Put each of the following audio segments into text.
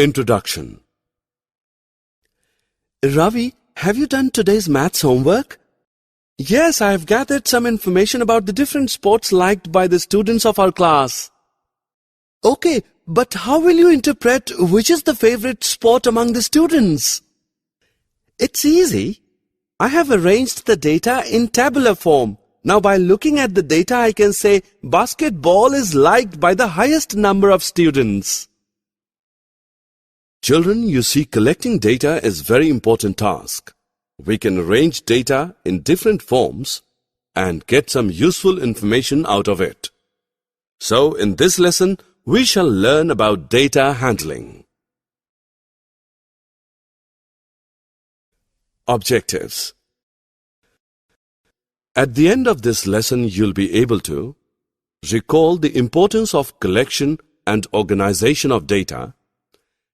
Introduction. Ravi, have you done today's maths homework? Yes, I have gathered some information about the different sports liked by the students of our class. Okay, but how will you interpret which is the favorite sport among the students? It's easy. I have arranged the data in tabular form. Now by looking at the data, I can say basketball is liked by the highest number of students. Children, you see, collecting data is a very important task. We can arrange data in different forms and get some useful information out of it. So, in this lesson, we shall learn about data handling. Objectives. At the end of this lesson, you'll be able to recall the importance of collection and organization of data,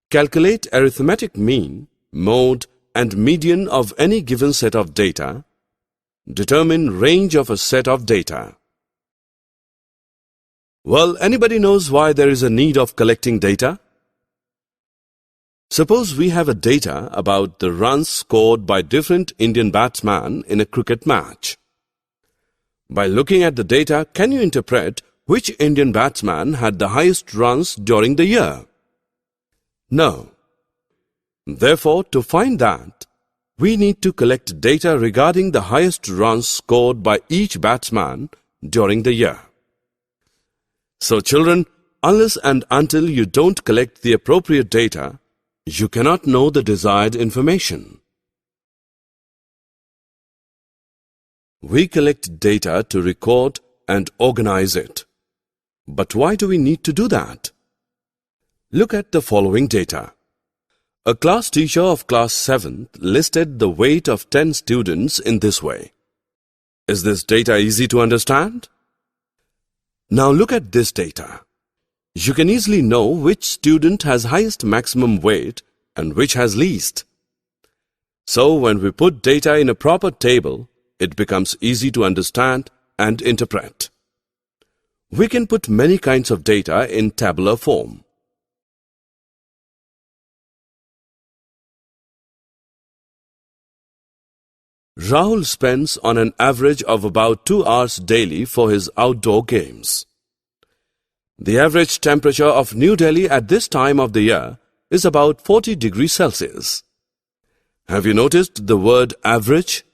calculate arithmetic mean, mode, and median of any given set of data, determine range of a set of data. Well, anybody knows why there is a need of collecting data? Suppose we have a data about the runs scored by different Indian batsmen in a cricket match. By looking at the data, can you interpret which Indian batsman had the highest runs during the year? No. Therefore, to find that, we need to collect data regarding the highest runs scored by each batsman during the year. So children, unless and until you don't collect the appropriate data, you cannot know the desired information. We collect data to record and organize it. But why do we need to do that? Look at the following data. A class teacher of class 7th listed the weight of 10 students in this way. Is this data easy to understand? Now look at this data. You can easily know which student has highest maximum weight and which has least. So when we put data in a proper table, it becomes easy to understand and interpret. We can put many kinds of data in tabular form. Rahul spends on an average of about 2 hours daily for his outdoor games. The average temperature of New Delhi at this time of the year is about 40 degrees Celsius. Have you noticed the word average?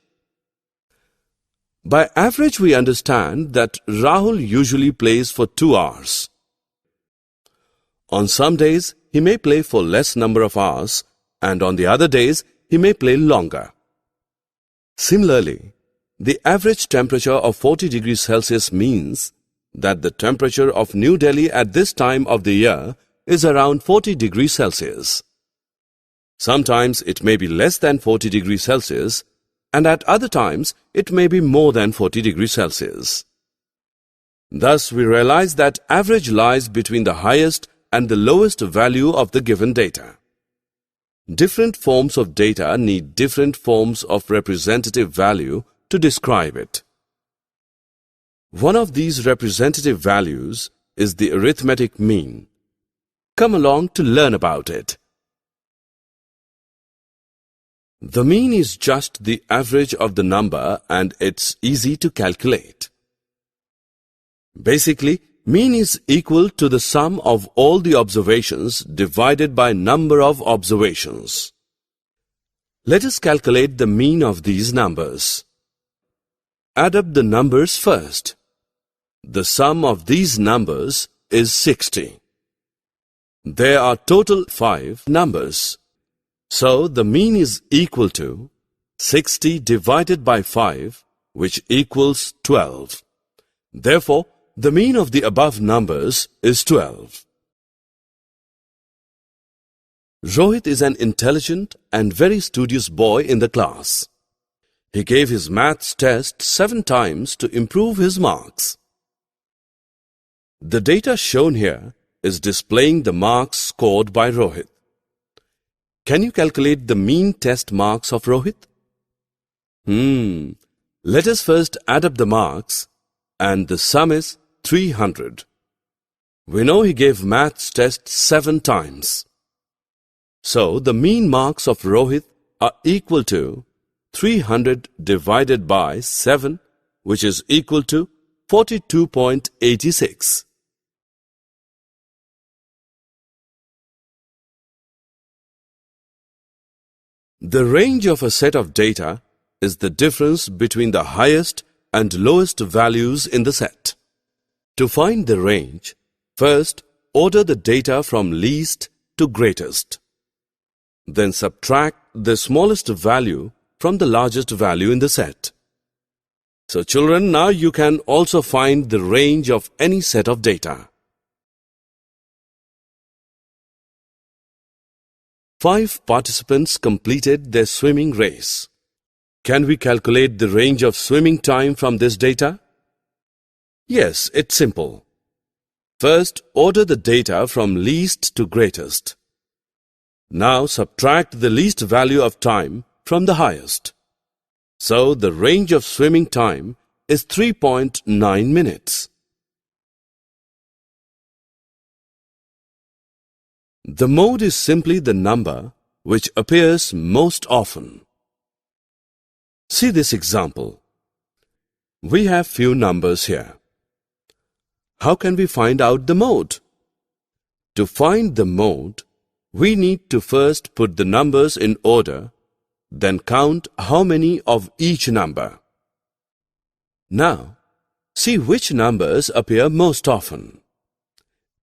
By average, we understand that Rahul usually plays for 2 hours. On some days, he may play for less number of hours, and on the other days, he may play longer. Similarly, the average temperature of 40 degrees Celsius means that the temperature of New Delhi at this time of the year is around 40 degrees Celsius. Sometimes it may be less than 40 degrees Celsius, and at other times it may be more than 40 degrees Celsius. Thus, we realize that average lies between the highest and the lowest value of the given data. Different forms of data need different forms of representative value to describe it. One of these representative values is the arithmetic mean. Come along to learn about it. The mean is just the average of the number and it's easy to calculate. Basically, mean is equal to the sum of all the observations divided by number of observations. Let us calculate the mean of these numbers. Add up the numbers first. The sum of these numbers is 60. There are total 5 numbers. So the mean is equal to 60 divided by 5, which equals 12. Therefore, the mean of the above numbers is 12. Rohit is an intelligent and very studious boy in the class. He gave his maths test 7 times to improve his marks. The data shown here is displaying the marks scored by Rohit. Can you calculate the mean test marks of Rohit? Let us first add up the marks, and the sum is 300. We know he gave maths test 7 times. So the mean marks of Rohit are equal to 300 divided by 7, which is equal to 42.86. The range of a set of data is the difference between the highest and lowest values in the set. To find the range, first order the data from least to greatest. Then subtract the smallest value from the largest value in the set. So children, now you can also find the range of any set of data. 5 participants completed their swimming race. Can we calculate the range of swimming time from this data? Yes, it's simple. First, order the data from least to greatest. Now subtract the least value of time from the highest. So the range of swimming time is 3.9 minutes. The mode is simply the number which appears most often. See this example. We have few numbers here. How can we find out the mode? To find the mode, we need to first put the numbers in order, then count how many of each number. Now, see which numbers appear most often.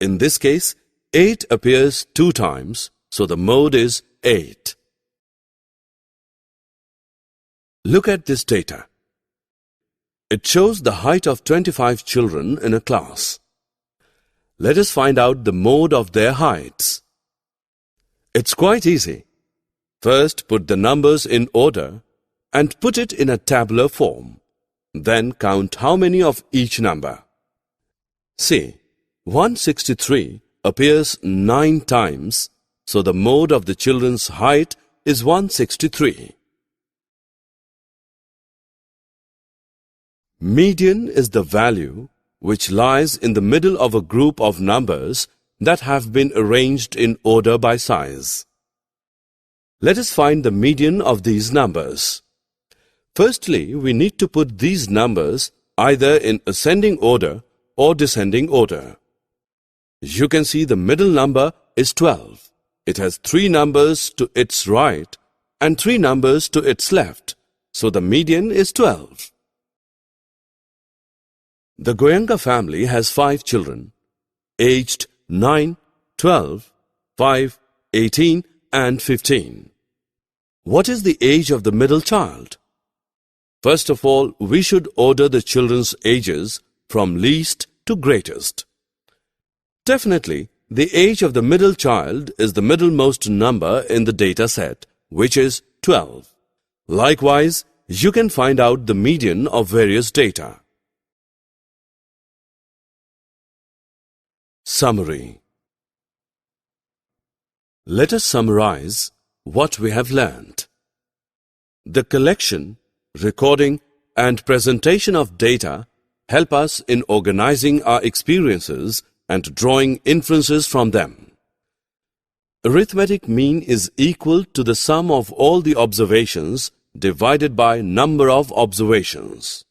In this case, 8 appears 2 times, so the mode is 8. Look at this data. It shows the height of 25 children in a class. Let us find out the mode of their heights. It's quite easy. First, put the numbers in order and put it in a tabular form. Then count how many of each number. See, 163 appears 9 times, so the mode of the children's height is 163. Median is the value which lies in the middle of a group of numbers that have been arranged in order by size. Let us find the median of these numbers. Firstly, we need to put these numbers either in ascending order or descending order. You can see the middle number is 12. It has 3 numbers to its right and 3 numbers to its left, so the median is 12. The Goenka family has 5 children, aged 9, 12, 5, 18 and 15. What is the age of the middle child? First of all, we should order the children's ages from least to greatest. Definitely, the age of the middle child is the middlemost number in the data set, which is 12. Likewise, you can find out the median of various data. Summary. Let us summarize what we have learned. The collection, recording, and presentation of data help us in organizing our experiences and drawing inferences from them. Arithmetic mean is equal to the sum of all the observations divided by number of observations.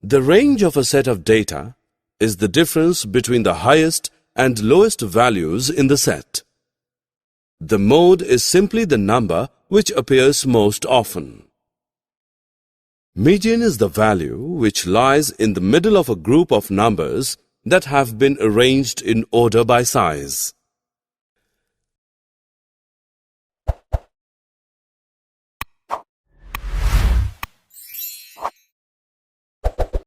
The range of a set of data is the difference between the highest and lowest values in the set. The mode is simply the number which appears most often. Median is the value which lies in the middle of a group of numbers that have been arranged in order by size.